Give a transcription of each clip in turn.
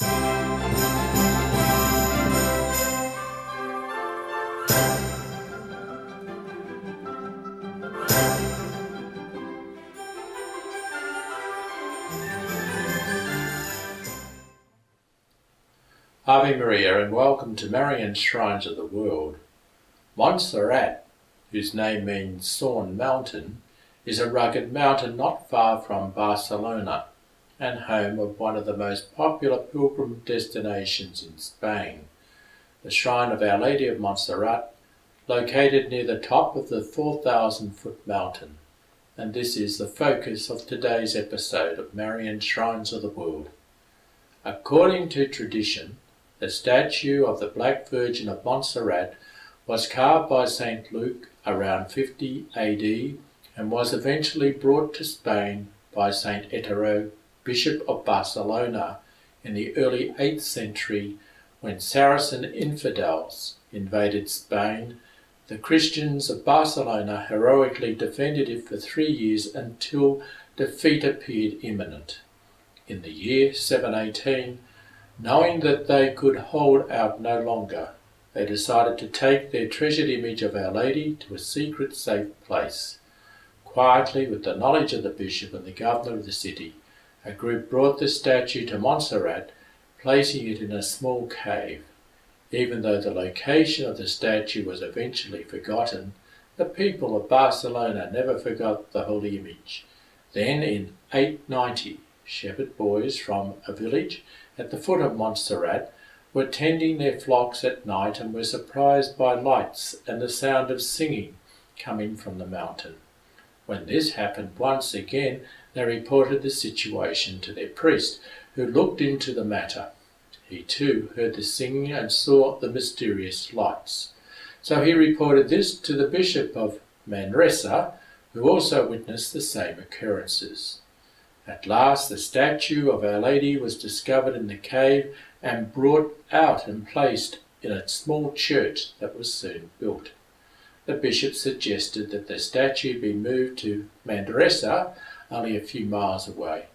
Ave Maria, and welcome to Marian Shrines of the world. Montserrat, whose name means Sawn Mountain, is a rugged mountain not far from Barcelona and home of one of the most popular pilgrim destinations in Spain, the shrine of Our Lady of Montserrat, located near the top of the 4,000-foot mountain. And this is the focus of today's episode of Marian Shrines of the world. According to tradition, the statue of the Black Virgin of Montserrat was carved by St. Luke around 50 AD and was eventually brought to Spain by St. Etero, Bishop of Barcelona, in the early 8th century when Saracen infidels invaded Spain. The Christians of Barcelona heroically defended it for 3 years until defeat appeared imminent. In the year 718, knowing that they could hold out no longer, they decided to take their treasured image of Our Lady to a secret safe place. Quietly, with the knowledge of the bishop and the governor of the city, a group brought the statue to Montserrat, placing it in a small cave. Even though the location of the statue was eventually forgotten, the people of Barcelona never forgot the holy image. Then in 890, shepherd boys from a village at the foot of Montserrat were tending their flocks at night and were surprised by lights and the sound of singing coming from the mountain. When this happened once again, they reported the situation to their priest, who looked into the matter. He too heard the singing and saw the mysterious lights. So he reported this to the Bishop of Manresa, who also witnessed the same occurrences. At last the statue of Our Lady was discovered in the cave and brought out and placed in a small church that was soon built. The bishop suggested that the statue be moved to Manresa, only a few miles away,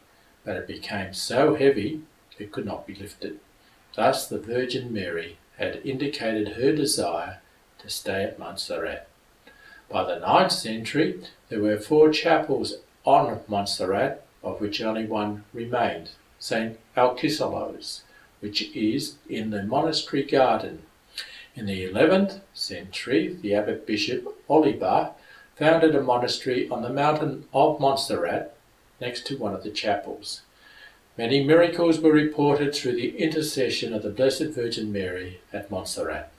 but it became so heavy it could not be lifted. Thus the Virgin Mary had indicated her desire to stay at Montserrat. By the 9th century, there were 4 chapels on Montserrat, of which only one remained, St. Alcicelos, which is in the monastery garden. In the 11th century, the abbot bishop Oliba founded a monastery on the mountain of Montserrat next to one of the chapels. Many miracles were reported through the intercession of the Blessed Virgin Mary at Montserrat.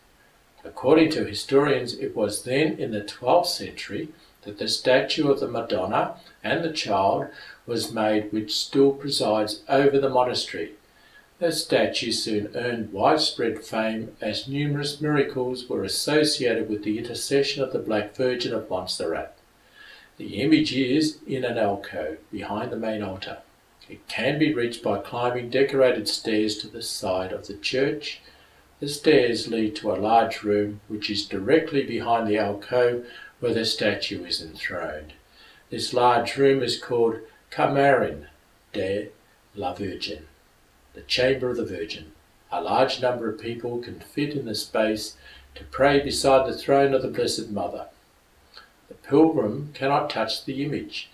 According to historians, it was then in the 12th century that the statue of the Madonna and the Child was made, which still presides over the monastery. The statue soon earned widespread fame as numerous miracles were associated with the intercession of the Black Virgin of Montserrat. The image is in an alcove behind the main altar. It can be reached by climbing decorated stairs to the side of the church. The stairs lead to a large room which is directly behind the alcove where the statue is enthroned. This large room is called Camarin de la Virgen, the Chamber of the Virgin. A large number of people can fit in the space to pray beside the throne of the Blessed Mother. The pilgrim cannot touch the image,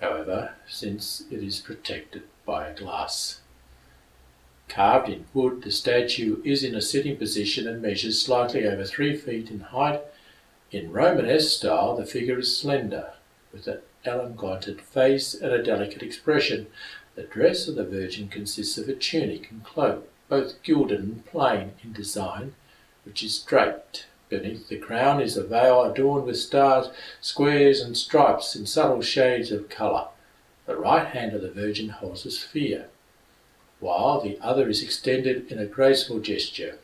however, since it is protected by a glass. Carved in wood, the statue is in a sitting position and measures slightly over 3 feet in height. In Romanesque style, the figure is slender, with an elongated face and a delicate expression. The dress of the Virgin consists of a tunic and cloak, both gilded and plain in design, which is draped. Beneath the crown is a veil adorned with stars, squares and stripes in subtle shades of colour. The right hand of the Virgin holds a sphere, while the other is extended in a graceful gesture.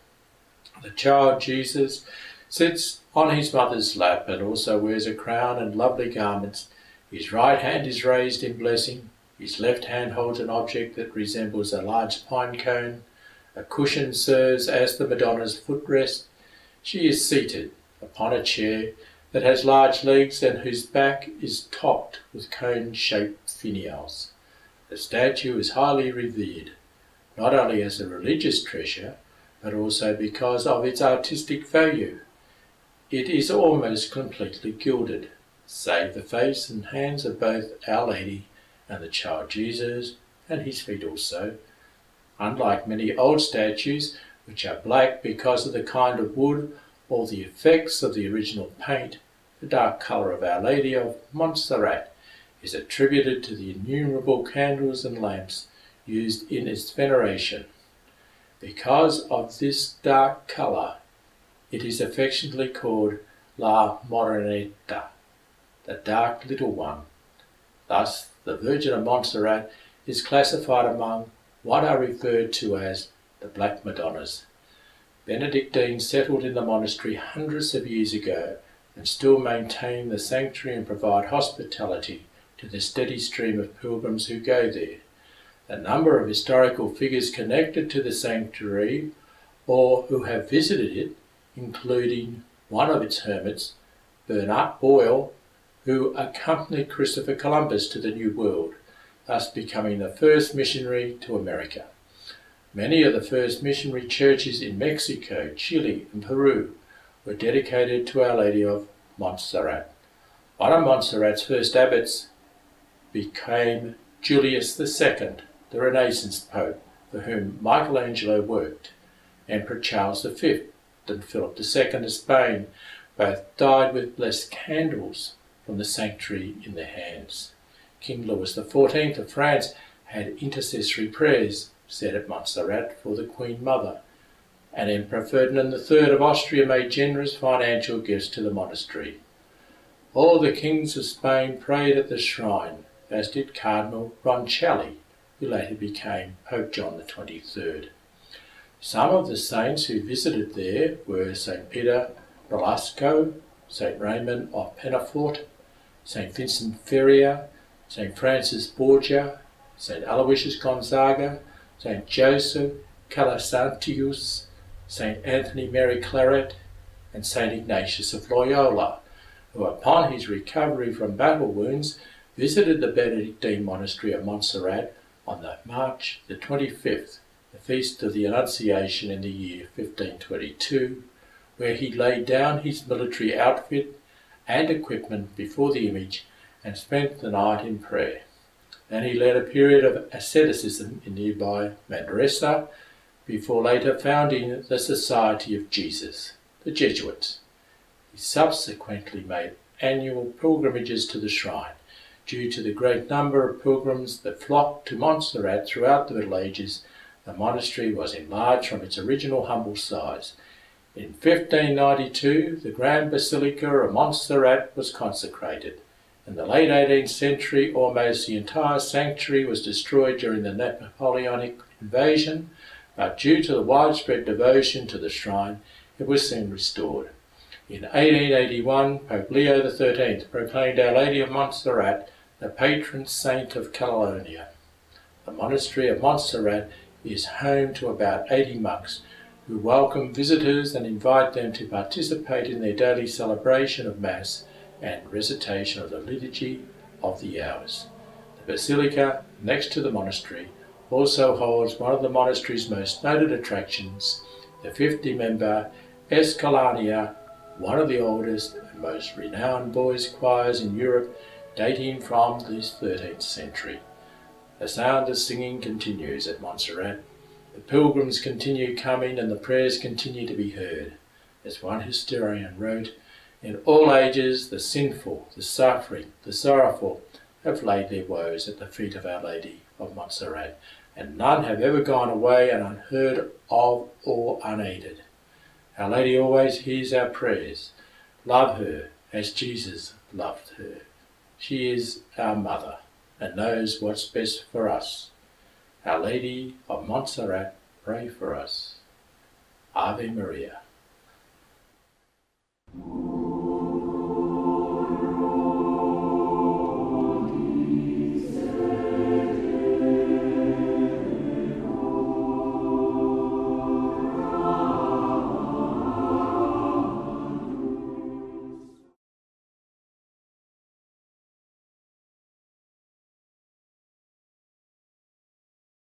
The child Jesus sits on his mother's lap and also wears a crown and lovely garments. His right hand is raised in blessing. His left hand holds an object that resembles a large pine cone. A cushion serves as the Madonna's footrest. She is seated upon a chair that has large legs and whose back is topped with cone-shaped finials. The statue is highly revered. not only as a religious treasure, but also because of its artistic value. It is almost completely gilded, save the face and hands of both Our Lady and the child Jesus, and his feet also. Unlike many old statues, which are black because of the kind of wood or the effects of the original paint, the dark colour of Our Lady of Montserrat is attributed to the innumerable candles and lamps used in its veneration. Because of this dark colour, it is affectionately called La Moreneta, the dark little one. Thus, the Virgin of Montserrat is classified among what are referred to as the Black Madonnas. Benedictines settled in the monastery hundreds of years ago and still maintain the sanctuary and provide hospitality to the steady stream of pilgrims who go there. The number of historical figures connected to the sanctuary or who have visited it, including one of its hermits, Bernard Boyle, who accompanied Christopher Columbus to the New World, thus becoming the first missionary to America. Many of the first missionary churches in Mexico, Chile and Peru were dedicated to Our Lady of Montserrat. One of Montserrat's first abbots became Julius II, the Renaissance Pope, for whom Michelangelo worked. Emperor Charles V and Philip II of Spain both died with blessed candles from the sanctuary in their hands. King Louis XIV of France had intercessory prayers said at Montserrat for the Queen Mother, and Emperor Ferdinand III of Austria made generous financial gifts to the monastery. All the kings of Spain prayed at the shrine, as did Cardinal Roncelli, who later became Pope John XXIII. Some of the saints who visited there were St. Peter Nolasco, St. Raymond of Pennafort, St. Vincent Ferrier, St. Francis Borgia, St. Aloysius Gonzaga, St. Joseph Calasantius, St. Anthony Mary Claret, and St. Ignatius of Loyola, who upon his recovery from battle wounds visited the Benedictine monastery of Montserrat on March the 25th, the feast of the Annunciation in the year 1522, where he laid down his military outfit and equipment before the image and spent the night in prayer. Then he led a period of asceticism in nearby Manresa before later founding the Society of Jesus, the Jesuits. He subsequently made annual pilgrimages to the shrine. Due to the great number of pilgrims that flocked to Montserrat throughout the Middle Ages, the monastery was enlarged from its original humble size. In 1592, the Grand Basilica of Montserrat was consecrated. In the late 18th century, almost the entire sanctuary was destroyed during the Napoleonic invasion, but due to the widespread devotion to the shrine, it was soon restored. In 1881, Pope Leo XIII proclaimed Our Lady of Montserrat the patron saint of Catalonia. The monastery of Montserrat is home to about 80 monks who welcome visitors and invite them to participate in their daily celebration of Mass and recitation of the Liturgy of the Hours. The basilica, next to the monastery, also holds one of the monastery's most noted attractions, the 50-member Escalania, one of the oldest and most renowned boys' choirs in Europe, dating from the 13th century. The sound of singing continues at Montserrat. The pilgrims continue coming and the prayers continue to be heard. As one historian wrote, "In all ages the sinful, the suffering, the sorrowful have laid their woes at the feet of Our Lady of Montserrat, and none have ever gone away unheard of or unaided. Our Lady always hears our prayers. Love her as Jesus loved her. She is our mother and knows what's best for us. Our Lady of Montserrat, pray for us. Ave Maria."